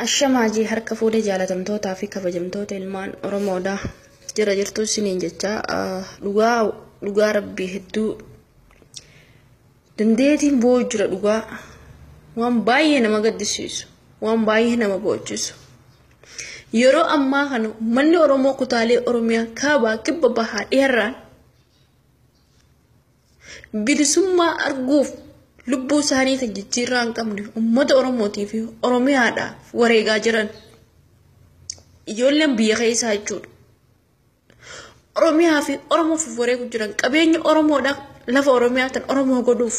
Ashamaji harka fuudhee jaalatamtoota fi kabajamtoota ilmaan Oromoodha. Jira jirtu siniin jecha dhugaa rabbii hedduu dandeetiin boo jira dhugaa waan baay'ee nama gaddisiisu waan baay'ee nama boochisu. Yeroo ammaa kana manni Oromoo kutaalee Oromiyaa kaabaa kibba bahaa dheeraan bilisummaa arguuf lubbuu isaanii tajjijjiirraa hin qabne uummata Oromootii fi Oromiyaadhaaf wareegaa jiran ijoolleen biyya keessaa jechuudha. Oromiyaa fi Oromoof wareegu jiran qabeenya Oromoodhaaf lafa Oromiyaa tan Oromoo godhuuf.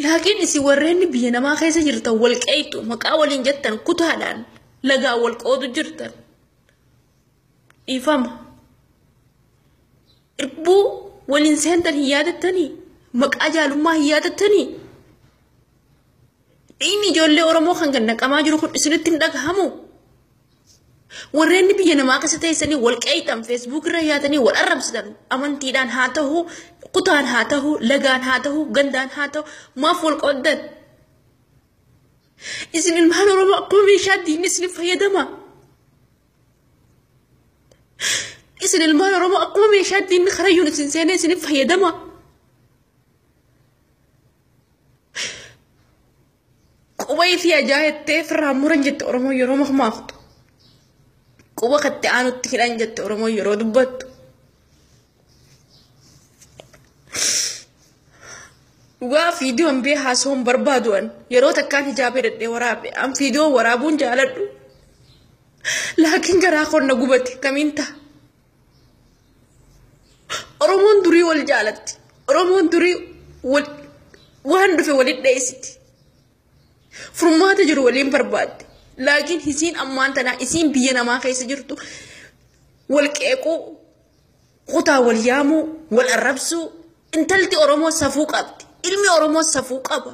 Laakiin isin warreen biyya namaa keessa jirtan wal qeeytu maqaa waliin jettan kutaadhaan lagaa wal qoodu jirtan. Ifama. Irbuu waliin seentan hin yaadattanii maqaa jaalummaa hin yaadattanii dhiigni ijoollee Oromoo kan gannaqamaa jiru kun isinitti hin dhagahamu. Warreen biyya namaa keessa teessanii wal qeeytan Facebook irra yaatanii wal arrabsitan amantiidhaan haa ta'u kutaan haa ta'u lagaan haa ta'u gandaan haa ta'u maaf wal qooddan isin ilmaan Oromoo akkuma meeshaa diinni isin fayyadama. Isin ilmaan Oromoo akkuma meeshaa diinni karayyuun isin seenee isin fayyadama. Quba ifi ajaa'ittee firraa muran jette Oromoo yeroo mahmaaftu. Quba katti aanutti hidhan jette Oromoo yeroo dubbattu. Dhugaa fiidiyoon bee haasawuun barbaadu'an yeroo takkaan hijaabee dadhee waraabe an fiidiyoon waraabuun jaaladhu. Laakiin garaa qonna gubate kamiin ta'a. Oromoon durii wal jaalatti. Oromoon durii waan dhufe waliin dheessiti. Furmaata jiru waliin barbaadde. Laakiin isiin ammaan tanaa isiin biyya namaa keessa jirtu wal qeequu kutaa wal yaamuu wal arrabsuu intalti Oromoo safuu qabdi. Ilmi Oromoo safuu qaba.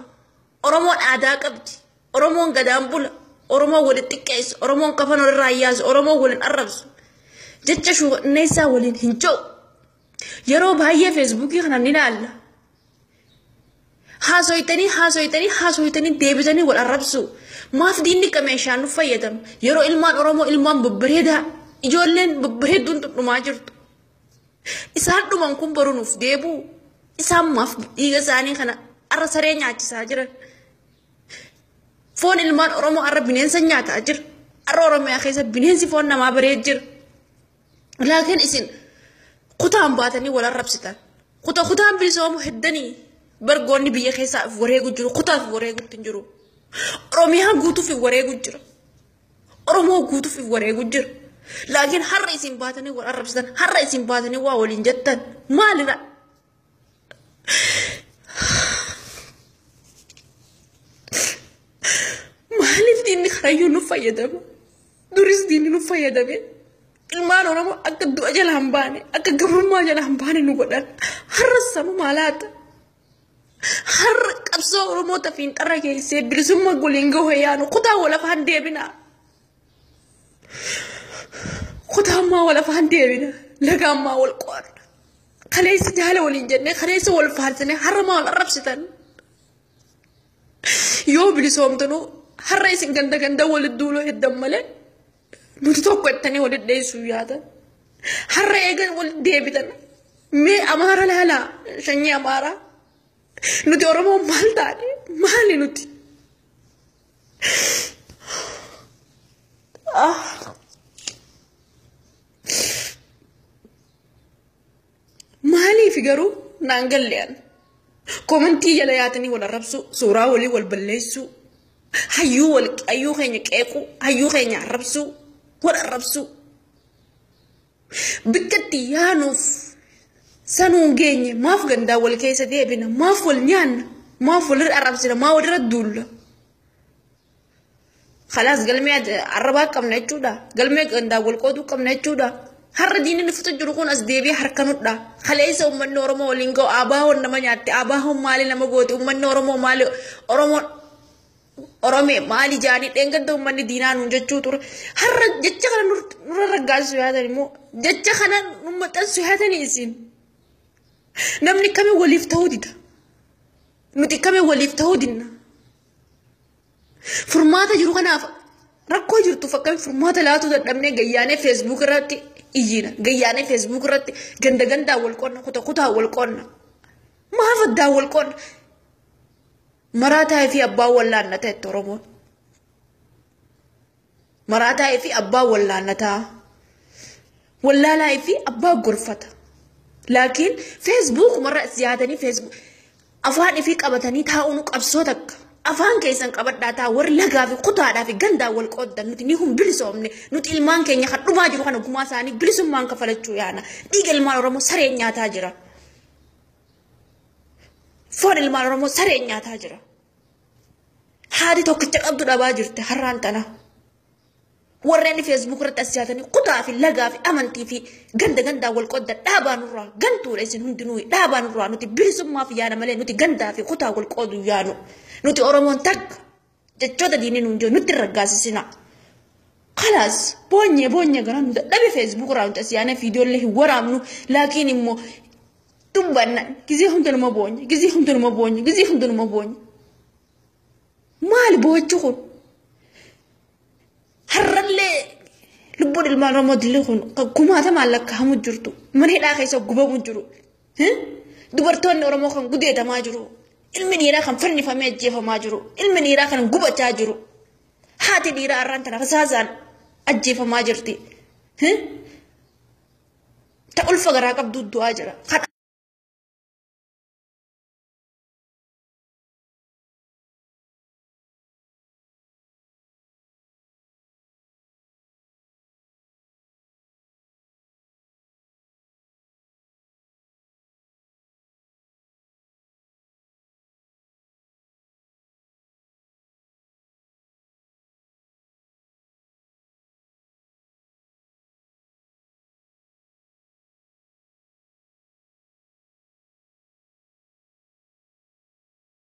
Oromoon aadaa qabdi. Oromoon gadaan bula. Oromoon waliin xiqqeessu. Oromoon kafan walirraa yaasu. Oromoon waliin arrabsu. Jecha shuunneessaa waliin hin jiru. Yeroo baay'ee Facebookii kana ni ilaalla. Haasoytanii deebisanii wal arrabsu. Maaf diinni qameeshaan nu fayyadama. Yeroo ilmaan Oromoo ilmaan babbareedaa ijoolleen babbareedduun dhumaa jirtu. Isaan dhuman kun baruunuuf deebi'u. Isaan maaf dhiiga isaanii kana arra saree nyaachisaa jiran. Foon ilmaan Oromoo arra bineensa nyaataa jira. Arra Oromiyaa keessa bineensi foon namaa bareed jira. Laakiin isin kutaan baatanii wal arrabsitan. Kutaan bilisoomu heddanii bargoonni biyya keessaa wareegu jiru. Kutaaf wareegutti hin jiru. Oromiyaa guutuuf wareegu jira. Oromoo guutuuf wareegu jira. Laakiin har'a isin baatanii wal arrabsitan. Har'a isin baatanii waa waliin jettan. Maalidha? Maaliif diinni karayyuu nu fayyadama? Duris diinni nu fayyadame. Ilmaan Oromoo akka du'a jala hin baane akka gabrummaa jala hin baane nu godhan. Har'a samu maalaata? Har'a qabsoo Oromoo tafiin xarra keessee bilisummaa goliin gahuu yaanu kutaa wal afaan deebina. Kutaa ammaa wal afaan deebina. Laga ammaa wal qoodna. Kaleessi jaala waliin jennee kaleessi wal faarsine har'a maa wal arrabsitan. Yoo bilisoomtanu har'a isin ganda walitti duuloo heddan malee nuti tokko ettanii walitti dheessuu yaadan. Har'a eegan walitti deebitan. Mee Amaara laalaa shanyii Amaaraa. Nuti Oromoo maal taane? Maali nuti? Maaliif garuu naan gallean? Komentii jala yaatanii wal arrabsu, suuraa walii wal balleessu, hayyuu keenya qeequ, hayyuu keenya arrabsu, wal arrabsu. Bikkatti yaanuuf sanuun geenye maaf gandaa wal keessa deebina, maaf wal nyaanna, maaf wal arrabsina, maa walirra duulla. Khalaas galmee arrabaa qabna jechuudha. Galmee gandaa wal qooduu qabna jechuudha. Har'a diinni nufutu jiru kun as deebi'ee harkanudha. Kaleessa uummanni Oromoo waliin ga'u abaahoon nama nyaatte abaahoon maali nama goote uummanni Oromoo maali Oromee maali jaanii dheenganta uummanni diinaa nuun jechuu ture. Har'a jecha kana nurra raggaasu yaatan immoo jecha kana nu maxxansu yaatanii isin. Namni kamii waliif ta'uu dida. nuti kame waliif ta'uu dinna furmaata jiru kanaaf rakkoo jirtu fakkami furmaata laatu dadhabnee gayyaanee Facebook irratti iyyina gayyaanee Facebook irratti ganda wal qonna kutaa wal qonna maaf addaa wal qonna maraataa fi abbaa wallaanna ta'e Oromoon maraataa fi abbaa wallaannataa wallaalaa fi abbaa gorfata laakiin Facebook marra siyaatanii Facebook afaan fi qabatanii taa'uun qabsoo takka afaan keessan qabadhaa taa warri lagaa fi kutaadhaa fi gandaa wal qooddan nuti ni humbilisoomne nuti ilmaan keenya hadhumaa jiru kana gumaa isaanii bilisummaan kafalachuu yaana dhiiga ilmaan Oromoo sareen nyaataa jira foon ilmaan Oromoo sareen nyaataa jira haati tokkicha qabdu dhabaa jirte har'aan tana warreen Facebook irratti asiyaatanii kutaa fi lagaa fi amantii fi ganda wal qooddan dhaabaan irraa gantuudha isin hundinuu dhaabaan irraa nuti bilisummaaf yaana malee nuti gandaa fi kutaa wal qoodu yaanu nuti Oromoon takka jechoota diinii nuun jiru nuti raggaasisina khalaas boonye gara nu dadhabe Facebook irraa nuti asiyaana viidiyoolee hin waraabnu laakiin immoo dubbanna gizee hundinuma boonye maal boochu kun harralle lubbuun ilmaan Oromoo dillee kun kumaata maallakka hamu jirtu mana hidhaa keessa gubamu jiru dubartoonni Oromoo kan gudeetamaa jiru ilmi dhiiraa kan fannifamee ajjeefamaa jiru ilmi dhiiraa kan gubachaa jiru haati dhiiraa arraan tana rasaasaan ajjeefamaa jirti ta ulfa garaa qabdu du'aa jira